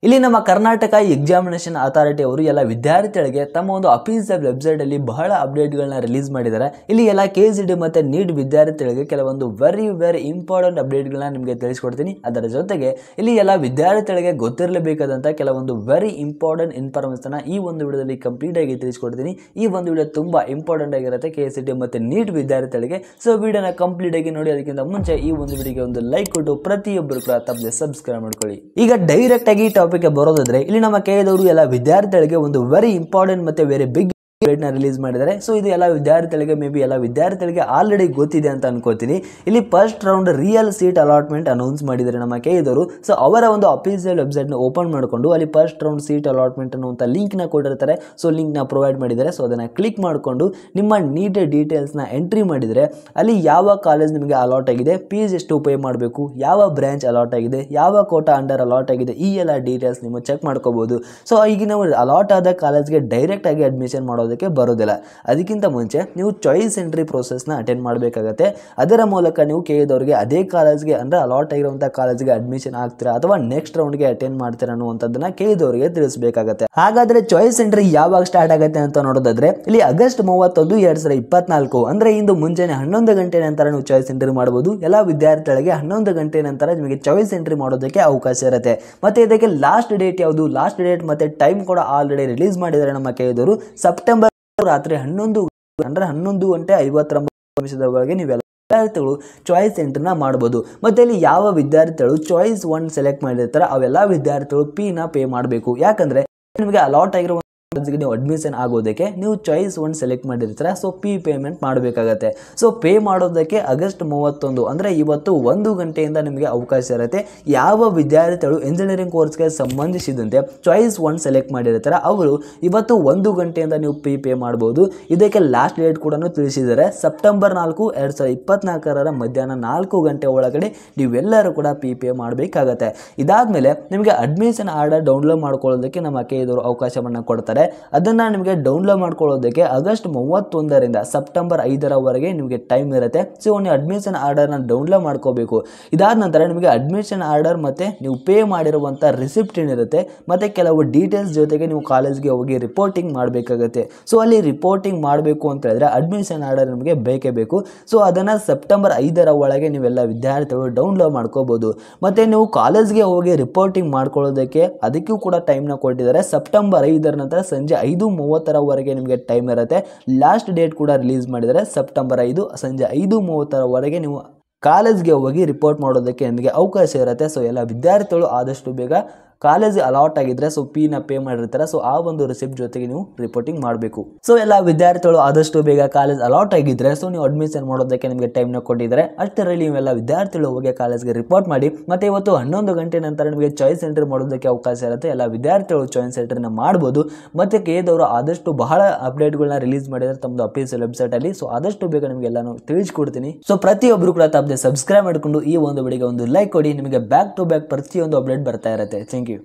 ಇಲ್ಲಿ ನಮ್ಮ Karnataka examination authority ಅವರು ಎಲ್ಲ ವಿದ್ಯಾರ್ಥಿಗಳಿಗೆ ತಮ್ಮ ಒಂದು ಅಫಿಷಿಯಲ್ ವೆಬ್ಸೈಟ್ ಅಲ್ಲಿ ಬಹಳ ಅಪ್ಡೇಟ್ಗಳನ್ನ ರಿಲೀಸ್ ಮಾಡಿದ್ದಾರೆ. ಇಲ್ಲಿ ಎಲ್ಲ KCET ಮತ್ತೆ ನೀಟ್ ವಿದ್ಯಾರ್ಥಿಗಳಿಗೆ ಕೆಲವೊಂದು ವೆರಿ ಇಂಪಾರ್ಟೆಂಟ್ ಅಪ್ಡೇಟ್ಗಳನ್ನ ನಿಮಗೆ ತಿಳಿಸ್ಕೊಡ್ತೀನಿ. ಅದರ ಜೊತೆಗೆ ಇಲ್ಲಿ ಎಲ್ಲ ವಿದ್ಯಾರ್ಥಿಗಳಿಗೆ ಗೊತ್ತಿರಲೇಬೇಕಾದಂತ ಕೆಲವೊಂದು ವೆರಿ ಇಂಪಾರ್ಟೆಂಟ್ ಇನ್ಫಾರ್ಮೇಷನ್ ಈ ಒಂದು ವಿಡಿಯೋದಲ್ಲಿ ಕಂಪ್ಲೀಟ್ ಆಗಿ ತಿಳಿಸ್ಕೊಡ್ತೀನಿ. ಈ ಒಂದು ವಿಡಿಯೋ ತುಂಬಾ ಇಂಪಾರ್ಟೆಂಟ್ ಆಗಿರುತ್ತೆ KCET ಮತ್ತೆ ನೀಟ್ ವಿದ್ಯಾರ್ಥಿಗಳಿಗೆ. ಸೊ ವಿಡಿಯೋನ ಕಂಪ್ಲೀಟ್ ಆಗಿ ನೋಡಿ. ಅದಕ್ಕಿಂತ ಮುಂಚೆ ಈ ಒಂದು ವಿಡಿಯೋಗೆ ಒಂದು ಲೈಕ್ ಕೊಟ್ಟು ಪ್ರತಿಯೊಬ್ಬರು ಕೂಡ ತಪ್ಪದೆ ಸಬ್ಸ್ಕ್ರೈಬ್ ಮಾಡ್ಕೊಳ್ಳಿ. ಈಗ ಡೈರೆಕ್ಟ್ ಆಗಿ ಟಾಪಿಕ್ ಬರೋದಾದ್ರೆ ಇಲ್ಲಿ ನಮ್ಮ KCET ಎಲ್ಲ ವಿದ್ಯಾರ್ಥಿಗಳಿಗೆ ಒಂದು ವೆರಿ ಇಂಪಾರ್ಟೆಂಟ್ ಮತ್ತೆ ವೆರಿ ಬಿಗ್ ರಿಲೀಸ್ ಮಾಡಿದ್ದಾರೆ. ಸೊ ಇದು ಎಲ್ಲ ವಿದ್ಯಾರ್ಥಿಗಳಿಗೆ ಮೇ ಬಿ ಎಲ್ಲ ವಿದ್ಯಾರ್ಥಿಗಳಿಗೆ ಆಲ್ರೆಡಿ ಗೊತ್ತಿದೆ ಅಂತ ಅನ್ಕೋತೀನಿ. ಇಲ್ಲಿ first round real seat allotment announce ಮಾಡಿದ್ದಾರೆ ನಮ್ಮ KCET ಅವರು. ಸೊ ಅವರ ಒಂದು ಅಫಿಷಿಯಲ್ ವೆಬ್ಸೈಟ್ ನ ಓಪನ್ ಮಾಡಿಕೊಂಡು ಅಲ್ಲಿ ಫಸ್ಟ್ ರೌಂಡ್ ಸೀಟ್ ಅಲಾಟ್ಮೆಂಟ್ ಅನ್ನುವಂತ ಲಿಂಕ್ ನ ಕೊಟ್ಟಿರ್ತಾರೆ. ಸೊ ಲಿಂಕ್ ನ ಪ್ರೊವೈಡ್ ಮಾಡಿದ್ದಾರೆ. ಸೊ ಅದನ್ನ ಕ್ಲಿಕ್ ಮಾಡಿಕೊಂಡು ನಿಮ್ಮ ನೀಟ್ ಡೀಟೇಲ್ಸ್ ನ ಎಂಟ್ರಿ ಮಾಡಿದ್ರೆ ಅಲ್ಲಿ ಯಾವ ಕಾಲೇಜ್ ನಿಮಗೆ ಅಲಾಟ್ ಆಗಿದೆ, ಫೀಸ್ ಎಷ್ಟು ಪೇ ಮಾಡಬೇಕು, ಯಾವ ಬ್ರಾಂಚ್ ಅಲಾಟ್ ಆಗಿದೆ, ಯಾವ ಕೋಟಾ ಅಂಡರ್ ಅಲಾಟ್ ಆಗಿದೆ, ಈ ಎಲ್ಲ ಡೀಟೇಲ್ಸ್ ನೀವು ಚೆಕ್ ಮಾಡ್ಕೋಬಹುದು. ಸೊ ಈಗ ನಾವು ಅಲಾಟ್ ಆದ ಕಾಲೇಜ್ಗೆ ಡೈರೆಕ್ಟ್ ಆಗಿ ಅಡ್ಮಿಷನ್ ಮಾಡೋದಕ್ಕೆ ಬರೋದಿಲ್ಲ. ಅದಕ್ಕಿಂತ ಮುಂಚೆ ನೀವು ಚಾಯ್ಸ್ ಎಂಟ್ರಿ ಪ್ರೋಸೆಸ್ ನ ಅಟೆಂಡ್ ಮಾಡಬೇಕಾಗತ್ತೆ. ಅದರ ಮೂಲಕ ನೀವು KCET ಅವರಿಗೆ ಅದೇ ಕಾಲೇಜ್ಗೆ ಅಂದ್ರೆ ಅಲಾಟ್ ಆಗಿರುವಂತಹ ಕಾಲೇಜ್ಗೆ ಅಡ್ಮಿಷನ್ ಆಗ್ತೀರಾ ಅಥವಾ ನೆಕ್ಸ್ಟ್ ರೌಂಡ್ಗೆ ಅಟೆಂಡ್ ಮಾಡ್ತೀರಾ ಅನ್ನುವಂಥದ್ದನ್ನ KCET ಅವರಿಗೆ ತಿಳಿಸಬೇಕಾಗತ್ತೆ. ಹಾಗಾದ್ರೆ ಚಾಯ್ಸ್ ಎಂಟ್ರಿ ಯಾವಾಗ ಸ್ಟಾರ್ಟ್ ಆಗುತ್ತೆ ಅಂತ ನೋಡೋದಾದ್ರೆ ಇಲ್ಲಿ ಆಗಸ್ಟ್ 31, 2024 ಅಂದ್ರೆ ಇಂದು ಮುಂಜಾನೆ 11 ಗಂಟೆ ನಂತರ ನೀವು ಚಾಯ್ಸ್ ಎಂಟ್ರಿ ಮಾಡಬಹುದು. ಎಲ್ಲಾ ವಿದ್ಯಾರ್ಥಿಗಳಿಗೆ 11 ಗಂಟೆ ನಂತರ ನಿಮಗೆ ಚಾಯ್ಸ್ ಎಂಟ್ರಿ ಮಾಡೋದಕ್ಕೆ ಅವಕಾಶ ಇರುತ್ತೆ. ಮತ್ತೆ ಇದಕ್ಕೆ ಲಾಸ್ಟ್ ಡೇಟ್ ಯಾವುದು, ಲಾಸ್ಟ್ ಡೇಟ್ ಮತ್ತೆ ಟೈಮ್ ಕೂಡ ಆಲ್ರೆಡಿ ರಿಲೀಸ್ ಮಾಡಿದ್ದಾರೆ ನಮ್ಮ KCET ಅವರು. ಸೆಪ್ಟೆಂಬರ್ ರಾತ್ರಿ 11 ಗಂಟೆ 59 ನೀವೆಲ್ಲ ವಿದ್ಯಾರ್ಥಿಗಳು ಚಾಯ್ಸ್ ಎಂಟ್ರಿನ ಮಾಡಬಹುದು. ಮತ್ತೆ ಇಲ್ಲಿ ಯಾವ ವಿದ್ಯಾರ್ಥಿಗಳು ಚಾಯ್ಸ್ 1 ಸೆಲೆಕ್ಟ್ ಮಾಡಿರ್ತಾರೆ ಅವೆಲ್ಲ ವಿದ್ಯಾರ್ಥಿಗಳು ಫೀ ನ ಪೇ ಮಾಡಬೇಕು. ಯಾಕಂದ್ರೆ ನಿಮಗೆ ಅಲಾಟ್ ಆಗಿರೋ ನೀವು ಅಡ್ಮಿಷನ್ ಆಗೋದಕ್ಕೆ ನೀವು ಚಾಯ್ಸ್ 1 ಸೆಲೆಕ್ಟ್ ಮಾಡಿರ್ತೀರಾ. ಸೊ ಫೀ ಪೇಮೆಂಟ್ ಮಾಡಬೇಕಾಗತ್ತೆ. ಸೊ ಪೇ ಮಾಡೋದಕ್ಕೆ ಆಗಸ್ಟ್ 31 ಅಂದ್ರೆ ಇವತ್ತು 1 ಗಂಟೆಯಿಂದ ನಿಮಗೆ ಅವಕಾಶ ಇರುತ್ತೆ. ಯಾವ ವಿದ್ಯಾರ್ಥಿಗಳು ಇಂಜಿನಿಯರಿಂಗ್ ಕೋರ್ಸ್ಗೆ ಸಂಬಂಧಿಸಿದಂತೆ ಚಾಯ್ಸ್ 1 ಸೆಲೆಕ್ಟ್ ಮಾಡಿರ್ತಾರೆ ಅವರು ಇವತ್ತು 1 ಗಂಟೆಯಿಂದ ನೀವು ಫೀ ಪೇ ಮಾಡಬಹುದು. ಇದಕ್ಕೆ ಲಾಸ್ಟ್ ಡೇಟ್ ಕೂಡ ತಿಳಿಸಿದ್ದಾರೆ. ಸೆಪ್ಟೆಂಬರ್ 4, 2024 ಮಧ್ಯಾಹ್ನ 4 ಗಂಟೆ ಒಳಗಡೆ ನೀವೆಲ್ಲರೂ ಕೂಡ ಫೀ ಪೇ ಮಾಡಬೇಕಾಗತ್ತೆ. ಇದಾದ್ಮೇಲೆ ನಿಮಗೆ ಅಡ್ಮಿಷನ್ ಆರ್ಡರ್ ಡೌನ್ಲೋಡ್ ಮಾಡ್ಕೊಳ್ಳೋದಕ್ಕೆ ನಮ್ಮ KCET ಅವರು ಅವಕಾಶವನ್ನ ಕೊಡ್ತಾರೆ. ಅದನ್ನ ನಿಮಗೆ ಡೌನ್ಲೋಡ್ ಮಾಡ್ಕೊಳ್ಳೋದಕ್ಕೆ ಆಗಸ್ಟ್ 31ರಿಂದ ಸೆಪ್ಟೆಂಬರ್ 5ರವರೆಗೆ ನಿಮಗೆ ಟೈಮ್ ಇರುತ್ತೆ. ಸೊ ನೀವು ಅಡ್ಮಿಷನ್ ಆರ್ಡರ್ ನ ಡೌನ್ಲೋಡ್ ಮಾಡ್ಕೋಬೇಕು. ಇದಾದ ನಂತರ ನಿಮಗೆ ಅಡ್ಮಿಷನ್ ಆರ್ಡರ್ ಮತ್ತೆ ನೀವು ಪೇ ಮಾಡಿರುವಂತ ರಿಸಿಪ್ಟ್ ಏನಿರುತ್ತೆ ಮತ್ತೆ ಕೆಲವು ಡೀಟೇಲ್ಸ್ ಜೊತೆಗೆ ನೀವು ಕಾಲೇಜ್ಗೆ ಹೋಗಿ ರಿಪೋರ್ಟಿಂಗ್ ಮಾಡಬೇಕಾಗುತ್ತೆ. ಸೊ ಅಲ್ಲಿ ರಿಪೋರ್ಟಿಂಗ್ ಮಾಡಬೇಕು ಅಂತ ಹೇಳಿದ್ರೆ ಅಡ್ಮಿಷನ್ ಆರ್ಡರ್ ನಿಮಗೆ ಬೇಕೇ ಬೇಕು. ಸೊ ಅದನ್ನ ಸೆಪ್ಟೆಂಬರ್ 5ರ ಒಳಗೆ ನೀವೆಲ್ಲ ವಿದ್ಯಾರ್ಥಿಗಳು ಡೌನ್ಲೋಡ್ ಮಾಡ್ಕೋಬಹುದು. ಮತ್ತೆ ನೀವು ಕಾಲೇಜ್ಗೆ ಹೋಗಿ ರಿಪೋರ್ಟಿಂಗ್ ಮಾಡ್ಕೊಳ್ಳೋದಕ್ಕೆ ಅದಕ್ಕೂ ಕೂಡ ಟೈಮ್ ನ ಕೊಟ್ಟಿದ್ದಾರೆ. ಸೆಪ್ಟೆಂಬರ್ 5ರ ನಂತರ ಸಂಜೆ 5:30ರವರೆಗೆ ನಿಮಗೆ ಟೈಮ್ ಇರುತ್ತೆ. ಲಾಸ್ಟ್ ಡೇಟ್ ಕೂಡ ರಿಲೀಸ್ ಮಾಡಿದರೆ ಸೆಪ್ಟೆಂಬರ್ 5 ಸಂಜೆ 5:30ರವರೆಗೆ ನೀವು ಕಾಲೇಜ್ಗೆ ಹೋಗಿ ರಿಪೋರ್ಟ್ ಮಾಡೋದಕ್ಕೆ ನಿಮಗೆ ಅವಕಾಶ ಇರುತ್ತೆ. ಸೊ ಎಲ್ಲ ವಿದ್ಯಾರ್ಥಿಗಳು ಆದಷ್ಟು ಬೇಗ ಕಾಲೇಜ್ ಅಲಾಟ್ ಆಗಿದ್ರೆ ಸೊ ಫೀ ನ ಪೇ ಮಾಡಿರ್ತಾರೆ. ಸೊ ಆ ಒಂದು ರಿಸಿಪ್ಟ್ ಜೊತೆಗೆ ನೀವು ರಿಪೋರ್ಟಿಂಗ್ ಮಾಡಬೇಕು. ಸೊ ಎಲ್ಲ ವಿದ್ಯಾರ್ಥಿಗಳು ಆದಷ್ಟು ಬೇಗ ಕಾಲೇಜ್ ಅಲಾಟ್ ಆಗಿದ್ರೆ ಸೊ ನೀವು ಅಡ್ಮಿಷನ್ ಮಾಡೋದಕ್ಕೆ ನಿಮಗೆ ಟೈಮ್ ನ ಕೊಟ್ಟಿದ್ದಾರೆ. ಅಷ್ಟರಲ್ಲಿ ನೀವೆಲ್ಲ ವಿದ್ಯಾರ್ಥಿಗಳು ಹೋಗಿ ಕಾಲೇಜ್ಗೆ ರಿಪೋರ್ಟ್ ಮಾಡಿ. ಮತ್ತೆ ಇವತ್ತು 11 ಗಂಟೆ ನಂತರ ನಿಮಗೆ ಚಾಯ್ಸ್ ಎಂಟ್ರಿ ಮಾಡೋದಕ್ಕೆ ಅವಕಾಶ ಇರುತ್ತೆ. ಎಲ್ಲ ವಿದ್ಯಾರ್ಥಿಗಳು ಚಾಯ್ಸ್ ಎಂಟ್ರಿನ ಮಾಡಬಹುದು. ಮತ್ತೆ KCET ಅವರು ಆದಷ್ಟು ಬಹಳ ಅಪ್ಡೇಟ್ಗಳನ್ನ ರಿಲೀಸ್ ಮಾಡಿದ್ದಾರೆ ತಮ್ಮದು ಅಫಿಷಿಯಲ್ ವೆಬ್ಸೈಟ್ ಅಲ್ಲಿ. ಸೊ ಆದಷ್ಟು ಬೇಗ ನಿಮಗೆ ಎಲ್ಲಾನು ತಿಳಿಸ್ಕೊಡ್ತೀನಿ. ಸೊ ಪ್ರತಿಯೊಬ್ಬರು ಕೂಡ ತಪ್ಪದೆ ಸಬ್ಸ್ಕ್ರೈಬ್ ಮಾಡಿಕೊಂಡು ಈ ಒಂದು ವಿಡಿಯೋಗೆ ಒಂದು ಲೈಕ್ ಕೊಡಿ. ನಿಮಗೆ ಬ್ಯಾಕ್ ಟು ಬ್ಯಾಕ್ ಪ್ರತಿಯೊಂದು ಅಪ್ಡೇಟ್ ಬರ್ತಾ ಇರುತ್ತೆ. Thank you.